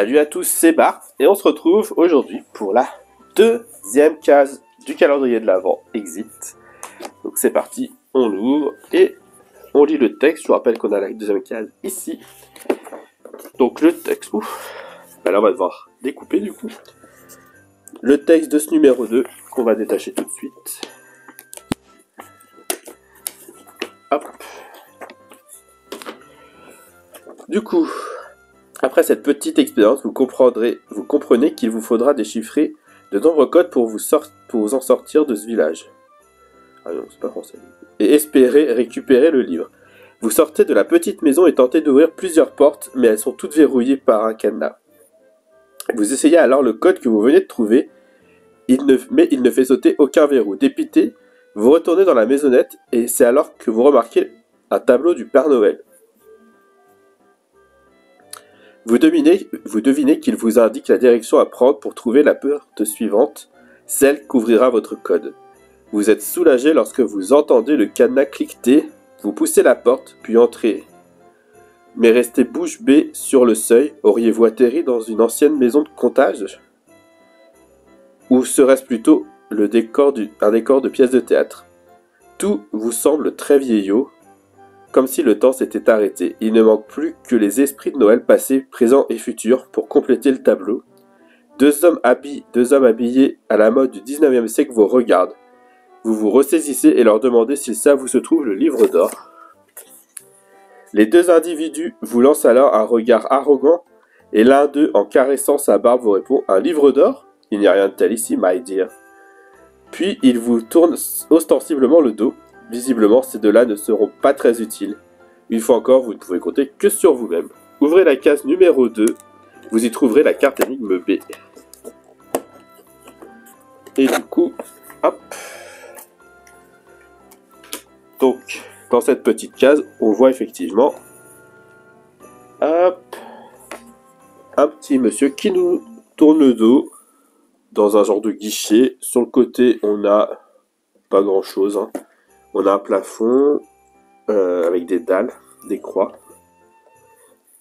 Salut à tous, c'est Bart et on se retrouve aujourd'hui pour la deuxième case du calendrier de l'Avent Exit. Donc c'est parti, on l'ouvre et on lit le texte. Je vous rappelle qu'on a la deuxième case ici. Donc le texte, là on va devoir découper du coup. Le texte de ce numéro 2 qu'on va détacher tout de suite. Hop. Du coup, après cette petite expérience, vous comprenez qu'il vous faudra déchiffrer de nombreux codes pour vous en sortir de ce village. Ah non, c'est pas français. Et espérer récupérer le livre. Vous sortez de la petite maison et tentez d'ouvrir plusieurs portes, mais elles sont toutes verrouillées par un cadenas. Vous essayez alors le code que vous venez de trouver, mais il ne fait sauter aucun verrou. Dépité, vous retournez dans la maisonnette et c'est alors que vous remarquez un tableau du Père Noël. Vous devinez qu'il vous indique la direction à prendre pour trouver la porte suivante, celle qu'ouvrira votre code. Vous êtes soulagé lorsque vous entendez le cadenas cliqueter, vous poussez la porte, puis entrez. Mais restez bouche bée sur le seuil, auriez-vous atterri dans une ancienne maison de comptage ? Ou serait-ce plutôt un décor de pièce de théâtre ? Tout vous semble très vieillot, comme si le temps s'était arrêté. Il ne manque plus que les esprits de Noël passés, présents et futurs pour compléter le tableau. Deux hommes habillés à la mode du 19e siècle vous regardent. Vous vous ressaisissez et leur demandez s'ils savent où se trouve le livre d'or. Les deux individus vous lancent alors un regard arrogant et l'un d'eux, en caressant sa barbe, vous répond « Un livre d'or ? Il n'y a rien de tel ici, my dear. » Puis ils vous tournent ostensiblement le dos. Visiblement, ces deux-là ne seront pas très utiles. Une fois encore, vous ne pouvez compter que sur vous-même. Ouvrez la case numéro 2. Vous y trouverez la carte énigme B. Et du coup, hop. Donc, dans cette petite case, on voit effectivement hop, un petit monsieur qui nous tourne le dos dans un genre de guichet. Sur le côté, on a pas grand-chose, hein. On a un plafond avec des dalles, des croix.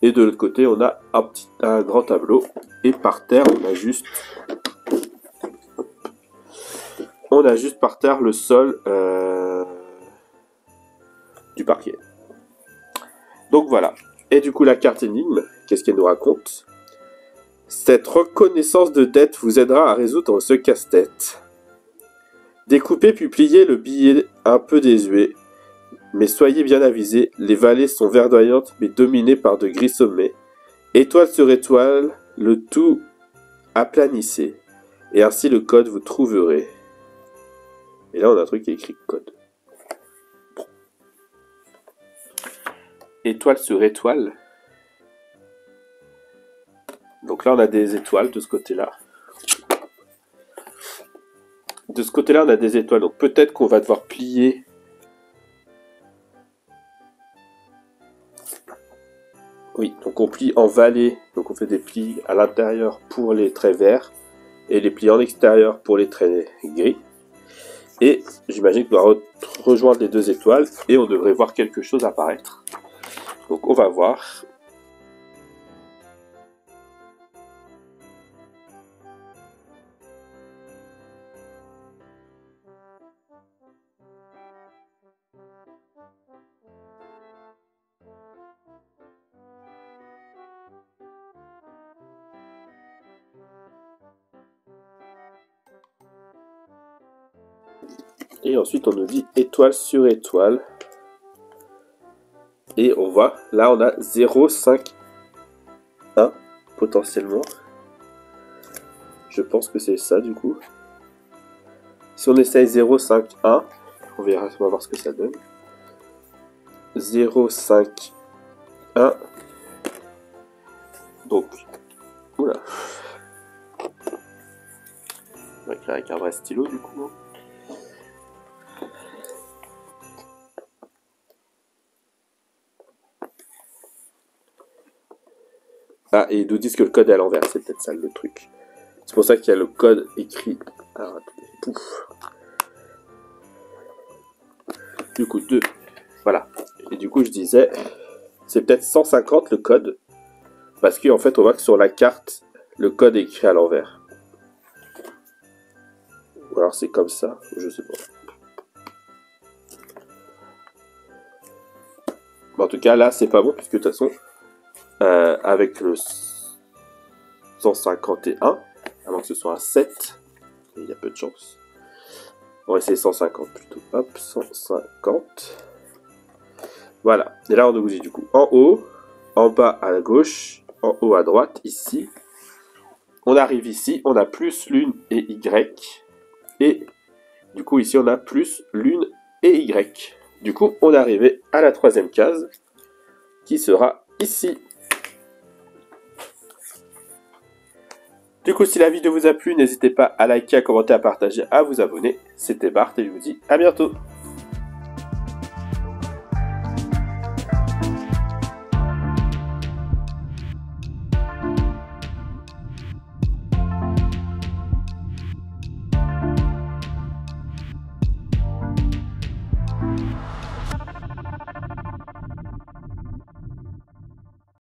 Et de l'autre côté, on a un grand tableau. Et par terre, on a juste par terre le sol du parquet. Donc voilà. Et du coup, la carte énigme, qu'est-ce qu'elle nous raconte ? Cette reconnaissance de dette vous aidera à résoudre ce casse-tête. Découpez puis pliez le billet un peu désuet, mais soyez bien avisés, les vallées sont verdoyantes mais dominées par de gris sommets. Étoile sur étoile, le tout aplanissez, et ainsi le code vous trouverez. Et là on a un truc qui est écrit code. Étoile sur étoile. Donc là on a des étoiles de ce côté-là. De ce côté-là, on a des étoiles, donc peut-être qu'on va devoir plier. Oui, donc on plie en vallée, donc on fait des plis à l'intérieur pour les traits verts, et les plis en extérieur pour les traits gris. Et j'imagine qu'on va rejoindre les deux étoiles, et on devrait voir quelque chose apparaître. Donc on va voir. Et ensuite on nous dit étoile sur étoile. Et on voit, là on a 0, 5, 1 potentiellement. Je pense que c'est ça du coup. Si on essaye 0, 5, 1, on va voir ce que ça donne. 0, 5, 1. Donc, oula. On va écrire avec un vrai stylo du coup. Ah, et ils nous disent que le code est à l'envers, c'est peut-être ça le truc. C'est pour ça qu'il y a le code écrit. Alors, attendez. Pouf. Du coup, 2. Voilà. Et du coup, je disais, c'est peut-être 150 le code. Parce qu'en fait, on voit que sur la carte, le code est écrit à l'envers. Ou alors c'est comme ça, je sais pas. En tout cas, là, c'est pas bon, puisque de toute façon, avec le 151, avant que ce soit un 7, il y a peu de chance. On va essayer 150 plutôt. Hop, 150. Voilà. Et là, on nous dit du coup en haut, en bas à la gauche, en haut à droite, ici. On arrive ici, on a plus l'une et Y. Et du coup, ici, on a plus l'une et Y. Du coup, on est arrivé à la troisième case, qui sera ici. Du coup, si la vidéo vous a plu, n'hésitez pas à liker, à commenter, à partager, à vous abonner. C'était Bart et je vous dis à bientôt.